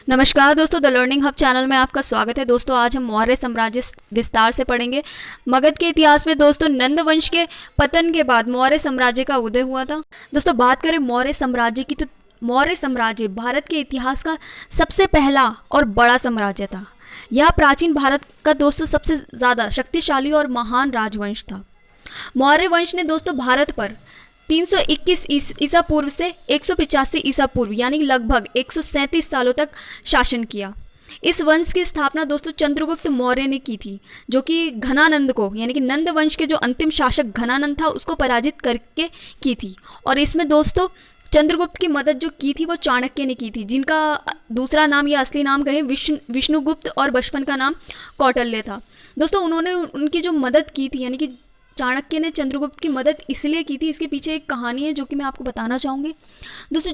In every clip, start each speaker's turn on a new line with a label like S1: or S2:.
S1: नमस्कार दोस्तों, the learning hub channel में आपका स्वागत है। दोस्तों आज हम मौर्य साम्राज्य विस्तार से पढ़ेंगे। मगध के इतिहास में दोस्तों नंद वंश के पतन के बाद मौर्य साम्राज्य का उदय हुआ था। दोस्तों बात करें मौर्य साम्राज्य की तो मौर्य साम्राज्य भारत के इतिहास का सबसे पहला और बड़ा साम्राज्य था। यह प्राचीन भारत का दोस्तों सबसे ज़्यादा शक्तिशाली और महान राजवंश था। मौर्य वंश ने दोस्तों भारत पर 321 ईसा पूर्व से 185 ईसा पूर्व यानी लगभग 137 सालों तक शासन किया। इस वंश की स्थापना दोस्तों चंद्रगुप्त मौर्य ने की थी, जो कि घनानंद को यानी कि नंद वंश के जो अंतिम शासक घनानंद था उसको पराजित करके की थी। और इसमें दोस्तों चंद्रगुप्त की मदद जो की थी वो चाणक्य ने की थी, जिनका दूसरा नाम या असली नाम कहें विष्णुगुप्त और बचपन का नाम कौटिल्य था। दोस्तों उन्होंने उनकी जो मदद की थी यानी कि चाणक्य ने चंद्रगुप्त की मदद इसलिए की थी, इसके पीछे एक कहानी है जो कि मैं आपको बताना चाहूँगी। दोस्तों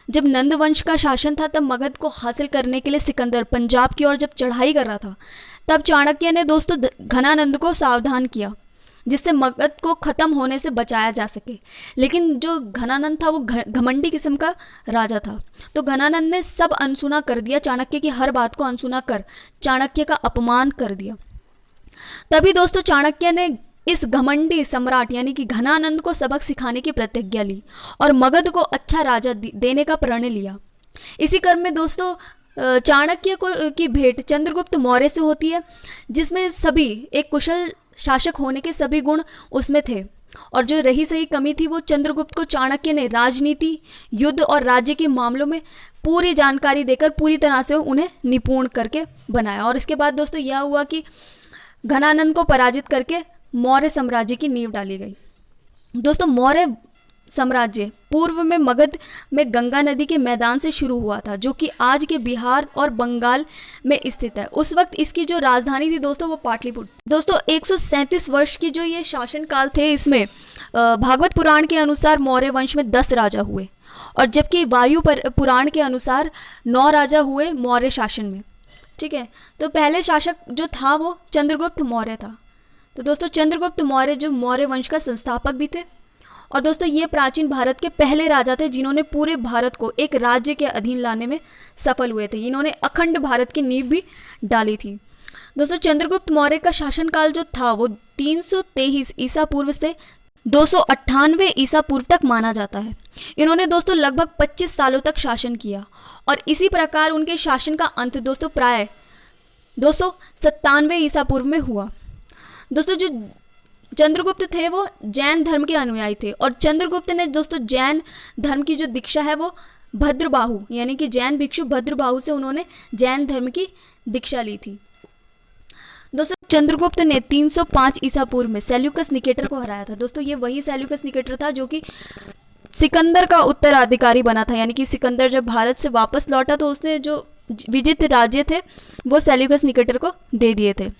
S1: जब नंद वंश का शासन था तब मगध को हासिल करने के लिए सिकंदर पंजाब की ओर जब चढ़ाई कर रहा था, तब चाणक्य ने दोस्तों घनानंद को सावधान किया जिससे मगध को ख़त्म होने से बचाया जा सके। लेकिन जो घनानंद था वो घमंडी किस्म का राजा था, तो घनानंद ने सब अनसुना कर दिया, चाणक्य की हर बात को अनसुना कर चाणक्य का अपमान कर दिया। तभी दोस्तों चाणक्य ने इस घमंडी सम्राट यानी कि घनानंद को सबक सिखाने की प्रतिज्ञा ली और मगध को अच्छा राजा देने का प्रण लिया। इसी क्रम में दोस्तों चाणक्य की भेंट चंद्रगुप्त मौर्य से होती है, जिसमें सभी एक कुशल शासक होने के सभी गुण उसमें थे। और जो रही सही कमी थी वो चंद्रगुप्त को चाणक्य ने राजनीति, युद्ध और राज्य के मामलों में पूरी जानकारी देकर पूरी तरह से उन्हें निपुण करके बनाया। और इसके बाद दोस्तों यह हुआ कि घनानंद को पराजित करके मौर्य साम्राज्य की नींव डाली गई। दोस्तों मौर्य साम्राज्य पूर्व में मगध में गंगा नदी के मैदान से शुरू हुआ था, जो कि आज के बिहार और बंगाल में स्थित है। उस वक्त इसकी जो राजधानी थी दोस्तों वो पाटलिपुत्र। दोस्तों 137 वर्ष की जो ये शासन काल थे, इसमें भागवत पुराण के अनुसार मौर्य वंश में 10 राजा हुए, और जबकि वायु पुराण के अनुसार 9 राजा हुए मौर्य शासन में। ठीक है, तो पहले शासक जो था वो चंद्रगुप्त मौर्य था। तो दोस्तों चंद्रगुप्त मौर्य जो मौर्य वंश का संस्थापक भी थे, और दोस्तों ये प्राचीन भारत के पहले राजा थे जिन्होंने पूरे भारत को एक राज्य के अधीन लाने में सफल हुए थे। इन्होंने अखंड भारत की नींव भी डाली थी। दोस्तों चंद्रगुप्त मौर्य का शासनकाल जो था वो 323 ईसा पूर्व से 298 ईसा पूर्व तक माना जाता है। इन्होंने दोस्तों लगभग 25 सालों तक शासन किया, और इसी प्रकार उनके शासन का अंत दोस्तों प्राय 297 ईसा पूर्व में हुआ। दोस्तों जो चंद्रगुप्त थे वो जैन धर्म के अनुयायी थे, और चंद्रगुप्त ने दोस्तों जैन धर्म की जो दीक्षा है वो भद्रबाहु यानी कि जैन भिक्षु भद्रबाहु से उन्होंने जैन धर्म की दीक्षा ली थी। दोस्तों चंद्रगुप्त ने 305 ईसा पूर्व में सेल्यूकस निकेटर को हराया था। दोस्तों ये वही सेल्यूकस निकेटर था जो कि सिकंदर का उत्तराधिकारी बना था, यानी कि सिकंदर जब भारत से वापस लौटा तो उसने जो विजित राज्य थे वो सेल्यूकस निकेटर को दे दिए थे।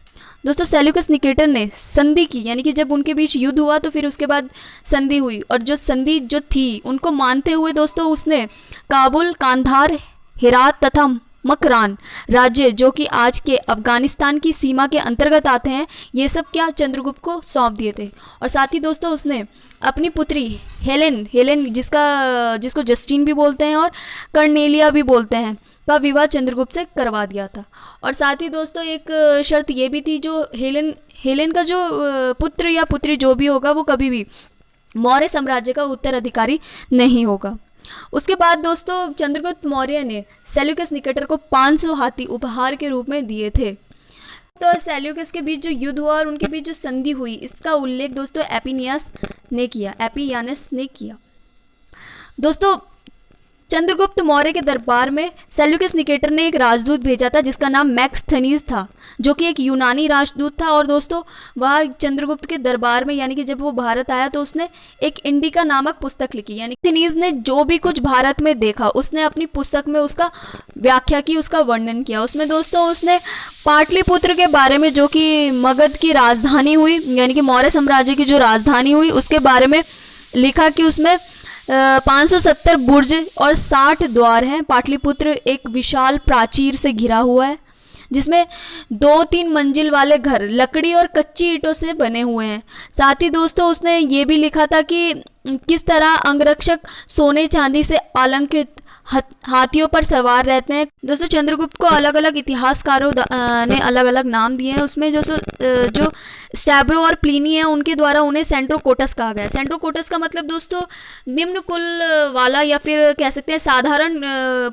S1: दोस्तों सेल्यूकस निकेटर ने संधि की, यानी कि जब उनके बीच युद्ध हुआ तो फिर उसके बाद संधि हुई, और जो संधि जो थी उनको मानते हुए दोस्तों उसने काबुल, कांधार, हेरात तथा मकरान राज्य जो कि आज के अफगानिस्तान की सीमा के अंतर्गत आते हैं, ये सब क्या चंद्रगुप्त को सौंप दिए थे। और साथ ही दोस्तों उसने अपनी पुत्री हेलेन जिसको जस्टिन भी बोलते हैं और कर्नेलिया भी बोलते हैं, का विवाह चंद्रगुप्त से करवा दिया था। और साथ ही दोस्तों एक शर्त ये भी थी, जो हेलेन का जो पुत्र या पुत्री जो भी होगा वो कभी भी मौर्य साम्राज्य का उत्तराधिकारी नहीं होगा। उसके बाद दोस्तों चंद्रगुप्त मौर्य ने सेल्यूकस निकेटर को 500 हाथी उपहार के रूप में दिए थे। तो सेल्यूकस के बीच जो युद्ध हुआ और उनके बीच जो संधि हुई, इसका उल्लेख दोस्तों एपियानस ने किया। दोस्तों चंद्रगुप्त मौर्य के दरबार में सेल्यूकस निकेटर ने एक राजदूत भेजा था जिसका नाम मैक्सथनीज था, जो कि एक यूनानी राजदूत था। और दोस्तों वह चंद्रगुप्त के दरबार में यानी कि जब वो भारत आया तो उसने एक इंडिका नामक पुस्तक लिखी, यानी मैक्सथनीज ने जो भी कुछ भारत में देखा उसने अपनी पुस्तक में उसका व्याख्या की, उसका वर्णन किया। उसमें दोस्तों उसने पाटलिपुत्र के बारे में, जो कि मगध की राजधानी हुई यानी कि मौर्य साम्राज्य की जो राजधानी हुई, उसके बारे में लिखा कि उसमें 570 बुर्ज और 60 द्वार हैं। पाटलिपुत्र एक विशाल प्राचीर से घिरा हुआ है, जिसमें 2-3 मंजिल वाले घर लकड़ी और कच्ची ईंटों से बने हुए हैं। साथ ही दोस्तों उसने ये भी लिखा था कि किस तरह अंगरक्षक सोने चांदी से अलंकृत हाथियों पर सवार रहते हैं। दोस्तों चंद्रगुप्त को अलग अलग इतिहासकारों ने अलग अलग नाम दिए हैं। उसमें जो स्टैब्रो और प्लिनी है उनके द्वारा उन्हें सेंट्रोकोटस कहा गया है। सेंट्रोकोटस का मतलब दोस्तों निम्न कुल वाला, या फिर कह सकते हैं साधारण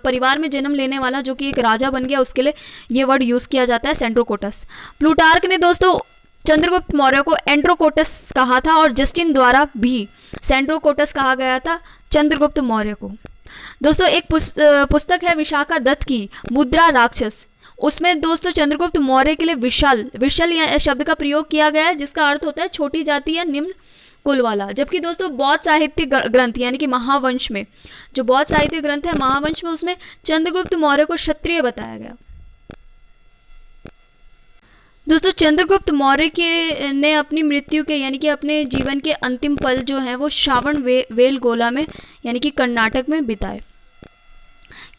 S1: परिवार में जन्म लेने वाला जो कि एक राजा बन गया, उसके लिए ये वर्ड यूज़ किया जाता है सेंट्रोकोटस। प्लूटार्क ने दोस्तों चंद्रगुप्त मौर्य को एंड्रोकोटस कहा था, और जस्टिन द्वारा भी सेंट्रोकोटस कहा गया था चंद्रगुप्त मौर्य को। दोस्तों एक पुस्तक है विशाखा दत्त की, मुद्रा राक्षस। उसमें दोस्तों चंद्रगुप्त मौर्य के लिए विशाल शब्द का प्रयोग किया गया है, जिसका अर्थ होता है छोटी जाति या निम्न कुल वाला। जबकि दोस्तों बौद्ध साहित्य ग्रंथ यानी कि महावंश में, जो बौद्ध साहित्य ग्रंथ है महावंश में, उसमें चंद्रगुप्त मौर्य को क्षत्रिय बताया गया। दोस्तों चंद्रगुप्त मौर्य ने अपनी मृत्यु के यानी कि अपने जीवन के अंतिम पल जो हैं वो श्रावण वेलगोला में यानी कि कर्नाटक में बिताए।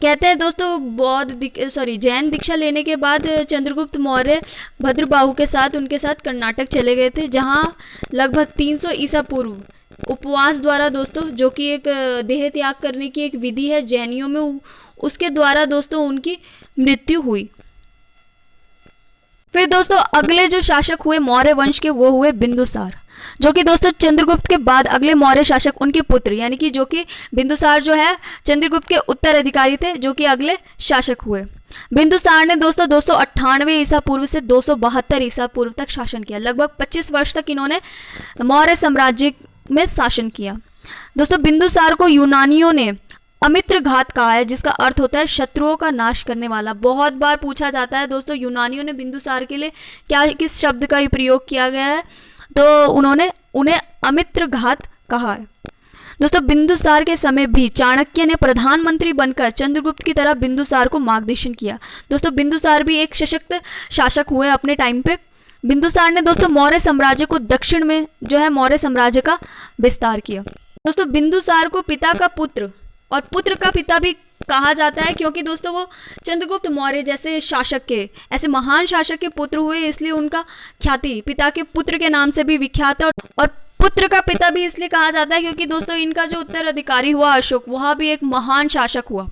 S1: कहते हैं दोस्तों जैन दीक्षा लेने के बाद चंद्रगुप्त मौर्य भद्रबाहु के साथ उनके साथ कर्नाटक चले गए थे, जहां लगभग 300 ईसा पूर्व उपवास द्वारा दोस्तों, जो कि एक देह त्याग करने की एक विधि है जैनियों में, उसके द्वारा दोस्तों उनकी मृत्यु हुई। फिर दोस्तों अगले जो शासक हुए मौर्य वंश के वो हुए बिंदुसार, जो कि दोस्तों चंद्रगुप्त के बाद अगले मौर्य शासक उनके पुत्र यानी कि जो कि बिंदुसार जो है चंद्रगुप्त के उत्तराधिकारी थे, जो कि अगले शासक हुए। बिंदुसार ने दोस्तों 298 ईसा पूर्व से 272 ईसा पूर्व तक शासन किया। लगभग 25 वर्ष तक इन्होंने मौर्य साम्राज्य में शासन किया। दोस्तों बिंदुसार को यूनानियों ने अमित्र घात कहा है, जिसका अर्थ होता है शत्रुओं का नाश करने वाला। बहुत बार पूछा जाता है दोस्तों यूनानियों ने बिंदुसार के लिए किस शब्द का प्रयोग किया गया है, तो उन्होंने उन्हें अमित्र घात कहा है। दोस्तों बिंदुसार के समय भी चाणक्य ने प्रधानमंत्री बनकर चंद्रगुप्त की तरह बिंदुसार को मार्गदर्शन किया। दोस्तों बिंदुसार भी एक सशक्त शासक हुए अपने टाइम पे। बिंदुसार ने दोस्तों मौर्य साम्राज्य को दक्षिण में जो है मौर्य साम्राज्य का विस्तार किया। दोस्तों बिंदुसार को पिता का पुत्र और पुत्र का पिता भी कहा जाता है, क्योंकि दोस्तों वो चंद्रगुप्त मौर्य जैसे शासक के, ऐसे महान शासक के पुत्र हुए, इसलिए उनका ख्याति पिता के पुत्र के नाम से भी विख्यात है। और पुत्र का पिता भी इसलिए कहा जाता है क्योंकि दोस्तों इनका जो उत्तराधिकारी हुआ अशोक, वह भी एक महान शासक हुआ।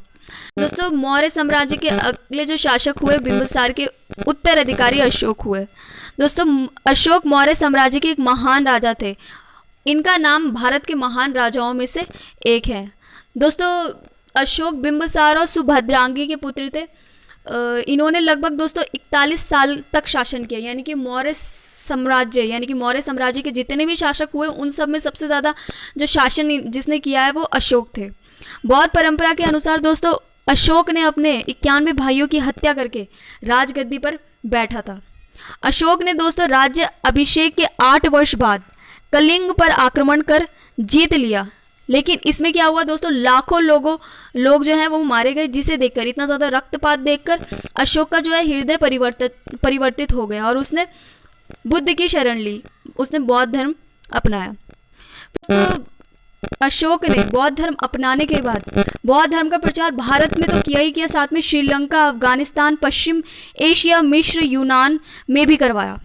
S1: दोस्तों मौर्य साम्राज्य के अगले जो शासक हुए बिंबिसार के उत्तराधिकारी अशोक हुए। दोस्तों अशोक मौर्य साम्राज्य के एक महान राजा थे। इनका नाम भारत के महान राजाओं में से एक है। दोस्तों अशोक बिंबिसार और सुभद्रांगी के पुत्र थे। इन्होंने लगभग दोस्तों 41 साल तक शासन किया, यानी कि मौर्य साम्राज्य के जितने भी शासक हुए उन सब में सबसे ज़्यादा जो शासन जिसने किया है वो अशोक थे। बौद्ध परंपरा के अनुसार दोस्तों अशोक ने अपने 91 भाइयों की हत्या करके राजगद्दी पर बैठा था। अशोक ने दोस्तों राज्य अभिषेक के 8 वर्ष बाद कलिंग पर आक्रमण कर जीत लिया, लेकिन इसमें क्या हुआ दोस्तों, लाखों लोग जो हैं वो मारे गए, जिसे देखकर, इतना ज़्यादा रक्तपात देखकर अशोक का जो है हृदय परिवर्तित हो गया और उसने बुद्ध की शरण ली, उसने बौद्ध धर्म अपनाया। तो अशोक ने बौद्ध धर्म अपनाने के बाद बौद्ध धर्म का प्रचार भारत में तो किया ही किया, साथ में श्रीलंका, अफगानिस्तान, पश्चिम एशिया, मिस्र, यूनान में भी करवाया।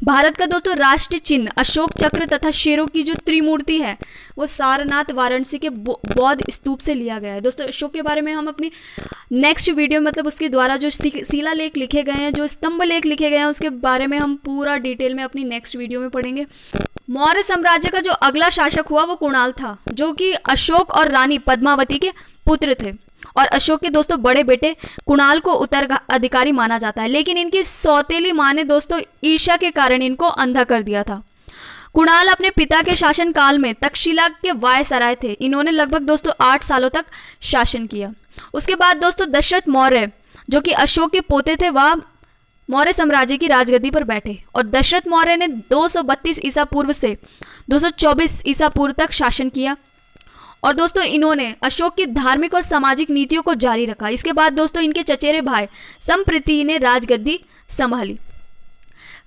S1: भारत का दोस्तों राष्ट्रीय चिन्ह अशोक चक्र तथा शेरों की जो त्रिमूर्ति है वो सारनाथ वाराणसी के बौद्ध स्तूप से लिया गया है। दोस्तों अशोक के बारे में हम अपनी नेक्स्ट वीडियो मतलब उसके द्वारा जो शिलालेख लिखे गए हैं, जो स्तंभ लेख लिखे गए हैं, उसके बारे में हम पूरा डिटेल में अपनी नेक्स्ट वीडियो में पढ़ेंगे। मौर्य साम्राज्य का जो अगला शासक हुआ वो कुणाल था, जो कि अशोक और रानी पद्मावती के पुत्र थे और अशोक के दोस्तों बड़े बेटे कुणाल को उत्तराधिकारी माना जाता है, लेकिन इनकी सौतेली माँ ने दोस्तों ईर्ष्या के कारण इनको अंधा कर दिया था। कुणाल अपने पिता के शासन काल में तक्षशिला के वायसराय थे। इन्होंने लगभग दोस्तों 8 सालों तक शासन किया। उसके बाद दोस्तों दशरथ मौर्य जो कि अशोक के पोते थे वह मौर्य साम्राज्य की राजगद्दी पर बैठे और दशरथ मौर्य ने 232 ईसा पूर्व से 224 ईसा पूर्व तक शासन किया और दोस्तों इन्होंने अशोक की धार्मिक और सामाजिक नीतियों को जारी रखा। इसके बाद दोस्तों इनके चचेरे भाई संप्रीति ने राजगद्दी संभाली।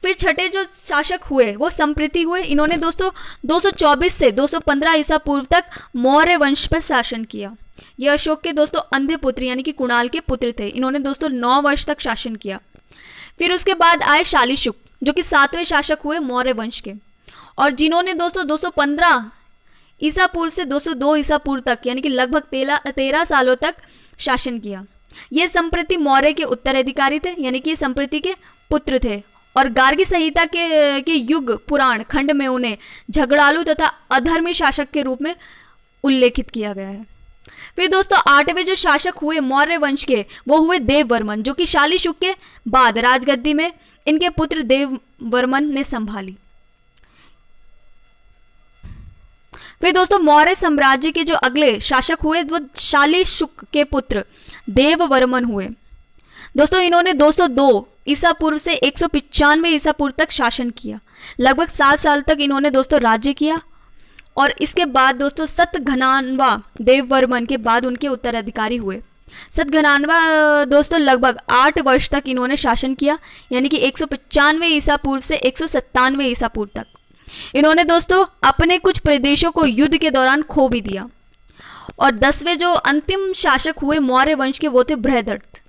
S1: फिर छठे जो शासक हुए वो संप्रीति हुए। इन्होंने दोस्तों 224 से 215 ईसा पूर्व तक मौर्य वंश पर शासन किया। यह अशोक के दोस्तों अंधे पुत्र यानी कि कुणाल के पुत्र थे। इन्होंने दोस्तों 9 वर्ष तक शासन किया। फिर उसके बाद आए शालीशुक जो कि 7वें शासक हुए मौर्य वंश के और जिन्होंने दोस्तों 215 ईसा पूर्व से 202 ईसा पूर्व तक, यानी कि लगभग 13 सालों तक शासन किया। ये संप्रति मौर्य के उत्तराधिकारी थे, यानी कि ये संप्रति के पुत्र थे। और गार्गी संहिता के युग पुराण खंड में उन्हें झगड़ालू तथा अधर्मी शासक के रूप में उल्लेखित किया गया है। फिर दोस्तों 8वें जो शासक हुए मौर्य वंश के, वो हुए देववर्मन, जो कि शालीशुक के बाद राजगद्दी में इनके पुत्र देववर्मन ने संभाली। फिर दोस्तों मौर्य साम्राज्य के जो अगले शासक हुए वो शालीशुक के पुत्र देववर्मन हुए। दोस्तों इन्होंने 202 ईसा पूर्व से 195 ईसा पूर्व तक शासन किया। लगभग 7 साल तक इन्होंने दोस्तों राज्य किया। और इसके बाद दोस्तों सतघनानवा देववर्मन के बाद उनके उत्तराधिकारी हुए। सतघनानवा दोस्तों लगभग 8 वर्ष तक इन्होंने शासन किया, यानी कि 195 ईसा पूर्व से 197 ईसा पूर्व तक। इन्होंने दोस्तों अपने कुछ प्रदेशों को युद्ध के दौरान खो भी दिया। और 10वें जो अंतिम शासक हुए मौर्य वंश के, वो थे बृहदत्त।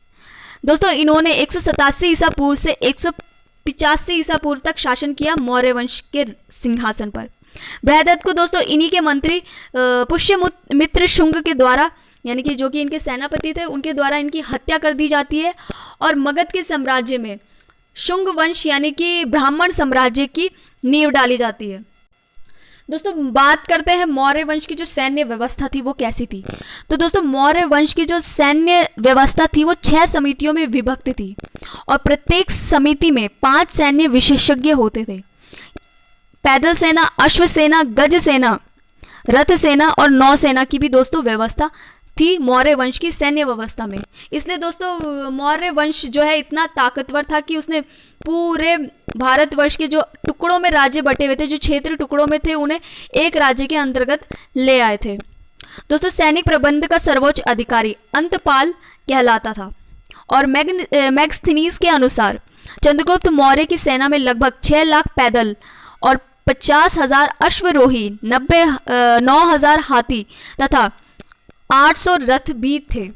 S1: दोस्तों इन्होंने 187 ईसा पूर्व से 185 ईसा पूर्व तक शासन किया मौर्य वंश के सिंहासन पर। बृहदत्त को दोस्तों इन्हीं के मंत्री पुष्यमित्र शुंग के द्वारा, यानी कि जो कि इनके सेनापति थे, उनके द्वारा इनकी हत्या कर दी जाती है। और मगध के साम्राज्य में शुंग वंश यानी कि ब्राह्मण साम्राज्य की नींव डाली जाती है। दोस्तों बात करते हैं मौर्य वंश की जो सैन्य व्यवस्था थी वो कैसी थी। तो दोस्तों मौर्य वंश की जो सैन्य व्यवस्था थी वो 6 समितियों में विभक्त थी। और प्रत्येक समिति में 5 सैन्य विशेषज्ञ होते थे। पैदल सेना, अश्व सेना, गज सेना, रथ सेना और नौसेना की भी दोस्तों व्यवस्था थी मौर्य वंश की सैन्य व्यवस्था में। इसलिए दोस्तों मौर्य वंश जो है इतना ताकतवर था कि उसने पूरे भारतवर्ष के जो टुकड़ों में राज्य बटे हुए थे, जो क्षेत्र टुकड़ों में थे, उन्हें एक राज्य के अंतर्गत ले आए थे। दोस्तों सैनिक प्रबंध का सर्वोच्च अधिकारी अंतपाल कहलाता था। और मैगस्थनीज के अनुसार चंद्रगुप्त मौर्य की सेना में लगभग 6 लाख पैदल और 50,000 अश्वरोही, 9,000 हाथी तथा 800 रथ भी थे।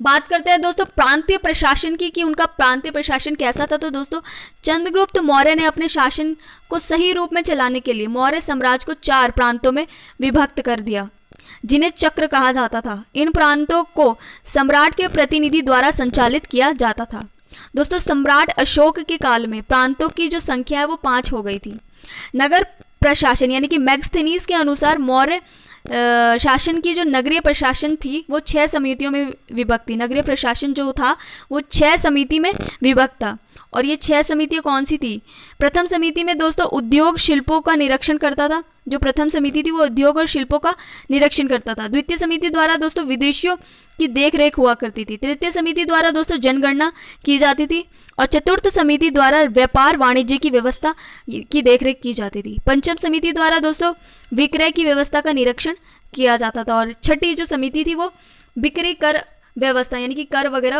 S1: बात करते हैं दोस्तों प्रांतीय प्रशासन की, कि उनका प्रांतीय प्रशासन कैसा था। तो दोस्तों चंद्रगुप्त मौर्य ने अपने शासन को सही रूप में चलाने के लिए मौर्य साम्राज्य को 4 प्रांतों में विभक्त कर दिया, जिन्हें चक्र कहा जाता था। इन प्रांतों को सम्राट के प्रतिनिधि द्वारा संचालित किया जाता था। दोस्तों सम्राट अशोक के काल में प्रांतों की जो संख्या है वो 5 हो गई थी। नगर प्रशासन यानी कि मैगस्थनीज के अनुसार मौर्य शासन की जो नगरीय प्रशासन थी वो 6 समितियों में विभक्त थी। नगरीय प्रशासन जो था वो 6 समिति में विभक्त था। और ये 6 समितियाँ कौन सी थी। प्रथम समिति में दोस्तों उद्योग शिल्पों का निरीक्षण करता था। जो प्रथम समिति थी वो उद्योग और शिल्पों का निरीक्षण करता था। द्वितीय समिति द्वारा दोस्तों विदेशियों की देखरेख हुआ करती थी। तृतीय समिति द्वारा दोस्तों जनगणना की जाती थी। और चतुर्थ समिति द्वारा व्यापार वाणिज्य की व्यवस्था की देखरेख की जाती थी। पंचम समिति द्वारा दोस्तों विक्रय की व्यवस्था का निरीक्षण किया जाता था। और छठी जो समिति थी वो बिक्री कर व्यवस्था यानी कि कर वगैरह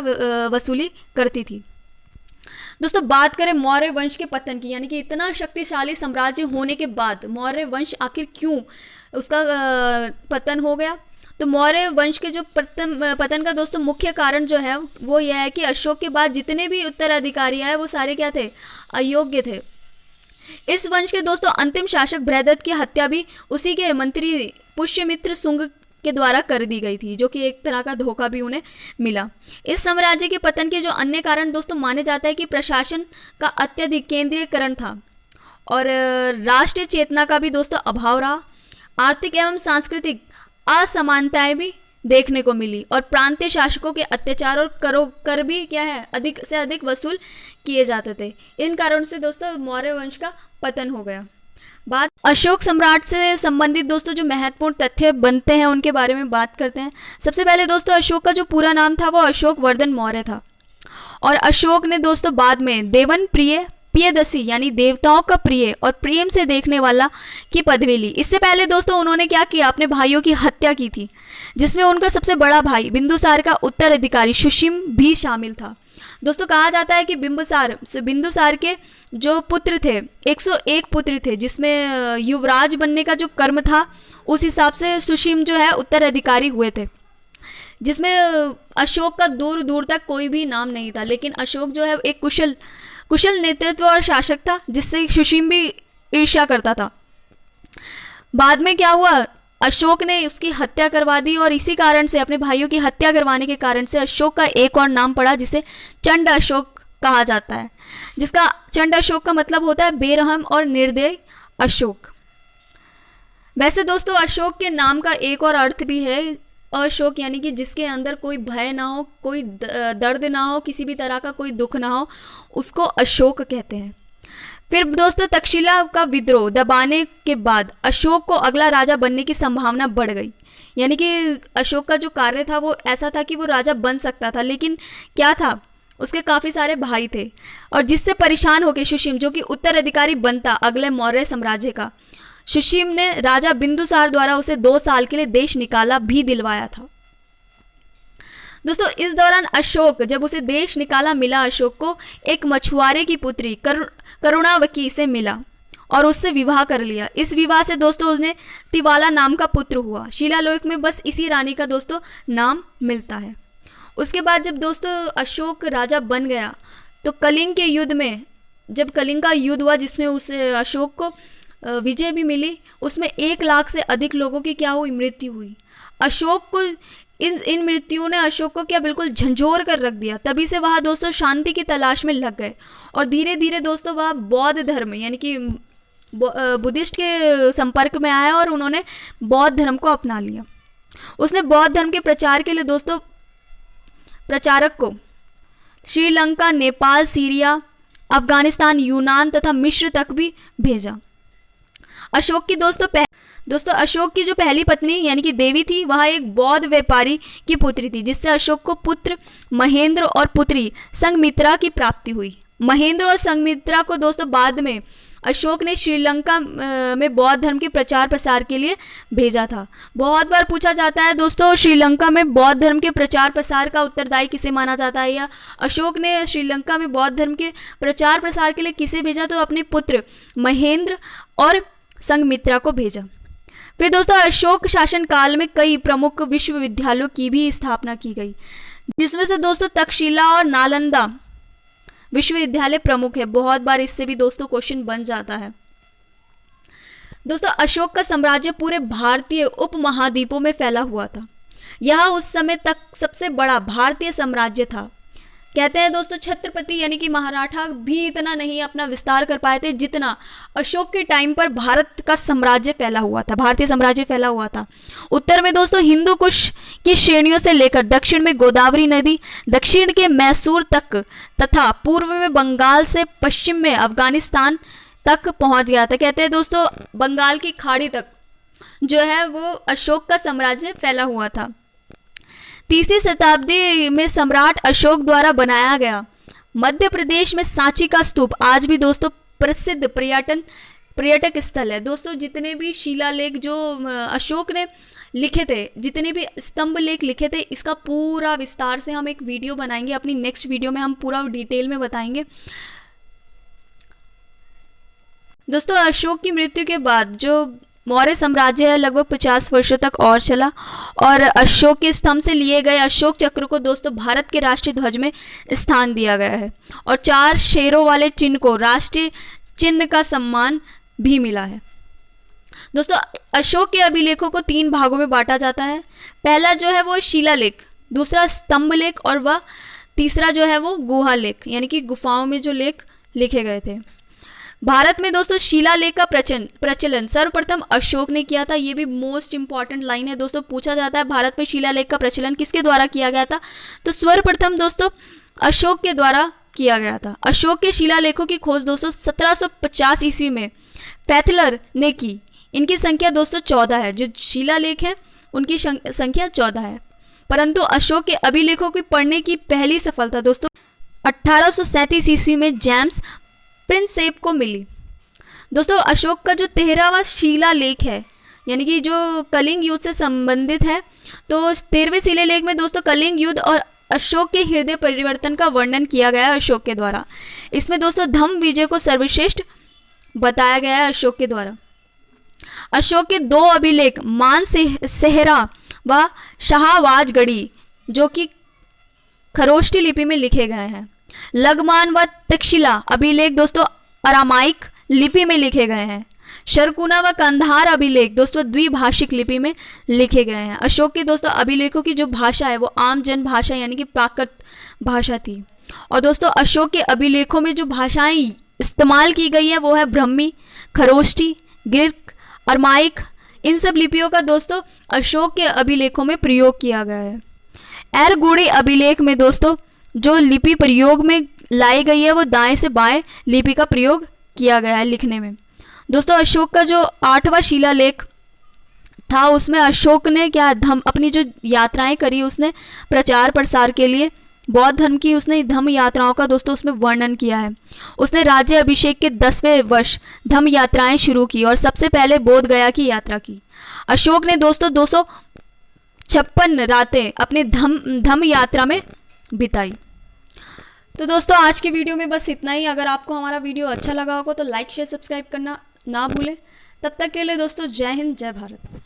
S1: वसूली करती थी। दोस्तों बात करें मौर्य वंश के पतन की, यानी कि इतना शक्तिशाली साम्राज्य होने के बाद मौर्य वंश आखिर क्यों उसका पतन हो गया। तो मौर्य वंश के जो पतन का दोस्तों मुख्य कारण जो है वो यह है कि अशोक के बाद जितने भी उत्तराधिकारी आए वो सारे क्या थे, अयोग्य थे। इस वंश के दोस्तों अंतिम शासक बृहदत्त की हत्या भी उसी के मंत्री पुष्यमित्र शुंग के द्वारा कर दी गई थी, जो कि एक तरह का धोखा भी उन्हें मिला। इस साम्राज्य के पतन के जो अन्य कारण दोस्तों माने जाता है कि प्रशासन का अत्यधिक केंद्रीयकरण था और राष्ट्रीय चेतना का भी दोस्तों अभाव रहा। आर्थिक एवं सांस्कृतिक असमानताएं भी देखने को मिली और प्रांतीय शासकों के अत्याचार और कर भी क्या है अधिक से अधिक वसूल किए जाते थे। इन कारणों से दोस्तों मौर्य वंश का पतन हो गया। बात अशोक सम्राट से संबंधित दोस्तों जो महत्वपूर्ण तथ्य बनते हैं उनके बारे में बात करते हैं। सबसे पहले दोस्तों अशोक का जो पूरा नाम था वो अशोक वर्धन मौर्य था और अशोक ने दोस्तों बाद में देवन प्रिय प्रियदसी यानी देवताओं का प्रिय और प्रेम से देखने वाला की पदवी ली। इससे पहले दोस्तों उन्होंने क्या किया, अपने भाइयों की हत्या की थी, जिसमें उनका सबसे बड़ा भाई बिंदुसार का उत्तराधिकारी सुशीम भी शामिल था। दोस्तों कहा जाता है कि बिंदुसार के जो पुत्र थे 101 पुत्र थे, जिसमें युवराज बनने का जो कर्म था उस हिसाब से सुशीम जो है उत्तराधिकारी हुए थे, जिसमें अशोक का दूर दूर तक कोई भी नाम नहीं था। लेकिन अशोक जो है एक कुशल नेतृत्व और शासक था, जिससे सुशीम भी ईर्ष्या करता था। बाद में क्या हुआ, अशोक ने उसकी हत्या करवा दी और इसी कारण से, अपने भाइयों की हत्या करवाने के कारण से अशोक का एक और नाम पड़ा जिसे चंड अशोक कहा जाता है, जिसका चंड अशोक का मतलब होता है बेरहम और निर्दयी अशोक। वैसे दोस्तों अशोक के नाम का एक और अर्थ भी है, अशोक यानी कि जिसके अंदर कोई भय ना हो, कोई दर्द ना हो, किसी भी तरह का कोई दुख ना हो, उसको अशोक कहते हैं। फिर दोस्तों तक्षशिला का विद्रोह दबाने के बाद अशोक को अगला राजा बनने की संभावना बढ़ गई। यानी कि अशोक का जो कार्य था वो ऐसा था कि वो राजा बन सकता था, लेकिन क्या था, उसके काफ़ी सारे भाई थे और जिससे परेशान होकर सुशीम, जो कि उत्तराधिकारी बनता अगले मौर्य साम्राज्य का, सुशीम ने राजा बिंदुसार द्वारा उसे 2 साल के लिए देश निकाला भी दिलवाया था। दोस्तों इस दौरान अशोक, जब उसे देश निकाला मिला, अशोक को एक मछुआरे की पुत्री करुणावकी से मिला और उससे विवाह कर लिया। इस विवाह से दोस्तों उसने तिवाला नाम का पुत्र हुआ। शिलालेख में बस इसी रानी का दोस्तों नाम मिलता है। उसके बाद जब दोस्तों अशोक राजा बन गया तो कलिंग के युद्ध में, जब कलिंग का युद्ध हुआ जिसमें उसे अशोक को विजय भी मिली, उसमें 1 लाख से अधिक लोगों की क्या हुई, मृत्यु हुई। अशोक को इन मृत्युओं ने अशोक को क्या बिल्कुल झंझोर कर रख दिया। तभी से वह दोस्तों शांति की तलाश में लग गए और धीरे धीरे दोस्तों वह बौद्ध धर्म यानी कि बुद्धिस्ट के संपर्क में आया और उन्होंने बौद्ध धर्म को अपना लिया। उसने बौद्ध धर्म के प्रचार के लिए दोस्तों प्रचारक को श्रीलंका, नेपाल, सीरिया, अफगानिस्तान, यूनान तथा मिस्र तक भी भेजा। अशोक की दोस्तों अशोक की जो पहली पत्नी यानी कि देवी थी, वह एक बौद्ध व्यापारी की पुत्री थी, जिससे अशोक को पुत्र महेंद्र और पुत्री संघमित्रा की प्राप्ति हुई। महेंद्र और संघमित्रा को दोस्तों बाद में अशोक ने श्रीलंका में बौद्ध धर्म के प्रचार प्रसार के लिए भेजा था। बहुत बार पूछा जाता है दोस्तों, श्रीलंका में बौद्ध धर्म के प्रचार प्रसार का उत्तरदायी किसे माना जाता है, या अशोक ने श्रीलंका में बौद्ध धर्म के प्रचार प्रसार के लिए किसे भेजा, तो अपने पुत्र महेंद्र और संघमित्रा को भेजा। फिर दोस्तों अशोक शासन काल में कई प्रमुख विश्वविद्यालयों की भी स्थापना की गई, जिसमें से दोस्तों तक्षशिला और नालंदा विश्वविद्यालय प्रमुख है। बहुत बार इससे भी दोस्तों क्वेश्चन बन जाता है। दोस्तों अशोक का साम्राज्य पूरे भारतीय उपमहाद्वीपों में फैला हुआ था। यह उस समय तक सबसे बड़ा भारतीय साम्राज्य था। कहते हैं दोस्तों छत्रपति यानी कि मराठा भी इतना नहीं अपना विस्तार कर पाए थे जितना अशोक के टाइम पर भारत का साम्राज्य फैला हुआ था, भारतीय साम्राज्य फैला हुआ था। उत्तर में दोस्तों हिंदू कुश की श्रेणियों से लेकर दक्षिण में गोदावरी नदी, दक्षिण के मैसूर तक तथा पूर्व में बंगाल से पश्चिम में अफगानिस्तान तक पहुंच गया था। कहते हैं दोस्तों बंगाल की खाड़ी तक जो है वो अशोक का साम्राज्य फैला हुआ था। 3वीं शताब्दी में सम्राट अशोक द्वारा बनाया गया मध्य प्रदेश में सांची का स्तूप आज भी दोस्तों प्रसिद्ध पर्यटक स्थल है। दोस्तों जितने भी शिलालेख जो अशोक ने लिखे थे, जितने भी स्तंभ लेख लिखे थे, इसका पूरा विस्तार से हम एक वीडियो बनाएंगे। अपनी नेक्स्ट वीडियो में हम पूरा डिटेल में बताएंगे। दोस्तों अशोक की मृत्यु के बाद जो मौर्य साम्राज्य है लगभग 50 वर्षों तक और चला और अशोक के स्तंभ से लिए गए अशोक चक्र को दोस्तों भारत के राष्ट्रीय ध्वज में स्थान दिया गया है और 4 शेरों वाले चिन्ह को राष्ट्रीय चिन्ह का सम्मान भी मिला है। दोस्तों अशोक के अभिलेखों को 3 भागों में बांटा जाता है। पहला जो है वो शिलालेख, दूसरा स्तंभ लेख और वह तीसरा जो है वो गुहा लेख यानी कि गुफाओं में जो लेख लिखे गए थे। भारत में दोस्तों शिलालेख का प्रचलन सर्वप्रथम अशोक ने किया था। ये भी मोस्ट इंपॉर्टेंट लाइन है दोस्तों, पूछा जाता है भारत में शिलालेख का प्रचलन किसके द्वारा किया गया था, तो सर्वप्रथम दोस्तों अशोक के द्वारा किया गया था। अशोक के शिलालेखों की खोज दोस्तों 1750 ईस्वी में पैथलर ने की। इनकी संख्या दोस्तों 14 है। जो शिलालेख है उनकी संख्या 14 है, परंतु अशोक के अभिलेखों की पढ़ने की पहली सफलता दोस्तों 1837 ईस्वी में जेम्स प्रिंसेप को मिली। दोस्तों अशोक का जो 13वां शिलालेख है यानी कि जो कलिंग युद्ध से संबंधित है, तो 13वें शिलालेख में दोस्तों कलिंग युद्ध और अशोक के हृदय परिवर्तन का वर्णन किया गया है अशोक के द्वारा। इसमें दोस्तों धम्म विजय को सर्वश्रेष्ठ बताया गया है अशोक के द्वारा। अशोक के 2 अभिलेख मान सेहरा व शाहवाजगढ़ी जो कि खरोष्टी लिपि में लिखे गए हैं। लगमान व तक्षशिला अभिलेख दोस्तों अरामाइक लिपि में लिखे गए हैं। शरकुना व कंधार अभिलेख दोस्तों द्विभाषिक लिपि में लिखे गए हैं। अशोक के दोस्तों अभिलेखों की जो भाषा है वो आम जन भाषा यानी कि प्राकृत भाषा थी। और दोस्तों अशोक के अभिलेखों में जो भाषाएं इस्तेमाल की गई है वो है ब्रह्मी, खरोष्टी, ग्रीक, अरमाइक। इन सब लिपियों का दोस्तों अशोक के अभिलेखों में प्रयोग किया गया है। एरगुड़ी अभिलेख में दोस्तों जो लिपि प्रयोग में लाई गई है वो दाएं से बाएं लिपि का प्रयोग किया गया है लिखने में। दोस्तों अशोक का जो 8वां शिलालेख था उसमें अशोक ने क्या अपनी जो यात्राएं करी उसने प्रचार प्रसार के लिए बौद्ध धर्म की उसने धम्म यात्राओं का दोस्तों उसमें वर्णन किया है। उसने राज्य अभिषेक के 10वें वर्ष धम्म यात्राएं शुरू की और सबसे पहले बोध गया की यात्रा की। अशोक ने दोस्तों 256 रातें अपने धम्म यात्रा में बिताई। तो दोस्तों आज की वीडियो में बस इतना ही। अगर आपको हमारा वीडियो अच्छा लगा होगा तो लाइक शेयर सब्सक्राइब करना ना भूलें। तब तक के लिए दोस्तों जय हिंद, जय भारत।